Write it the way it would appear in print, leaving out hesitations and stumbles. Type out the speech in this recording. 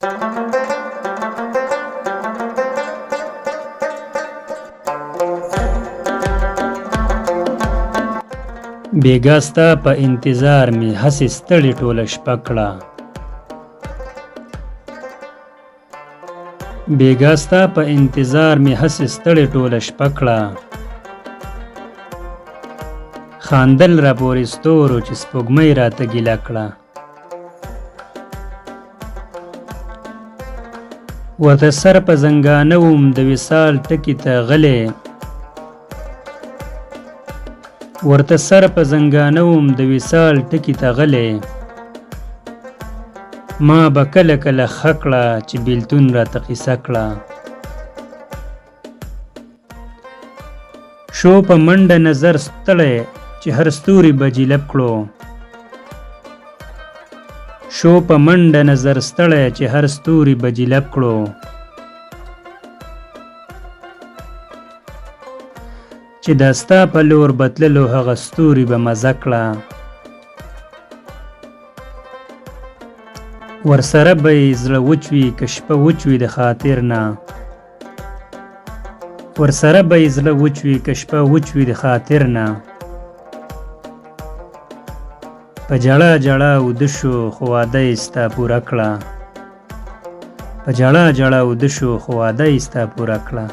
بیګا ستا په انتظار مې هسې ستړې ټوله شپه کړه. بیګا ستا په انتظار مې هسې ستړې ټوله شپه کړه. خاندل را پورې ستورو چې سپوږمۍ راته ګیله کړه. ورته سر په زنګانه وم د وصال ټکي ته غلی. ورته سر په زنګانه وم د وصال ټکي ته غلی. ما به کله کله ښه کړه چې بېلتون راته قیصه کړه. شو په منډه نظر ستړی چې هر ستوري به جلب کړو. شو په منډه نظر ستړی چې هر ستوري به جلب کړو. چې دا ستا په لور بتللو هغه ستوري به مزه کړه. ورسره به یې زړه وچ وي که شپه وچ وي د خاطر نه. ورسره به یې زړه وچ وي که شپه وچ وي د خاطر نه. په ژړا ژړا اوده شو خو واده یې ستا پوره کړه. په ژړا ژړا اوده شو خو واده یې ستا پوره کړه.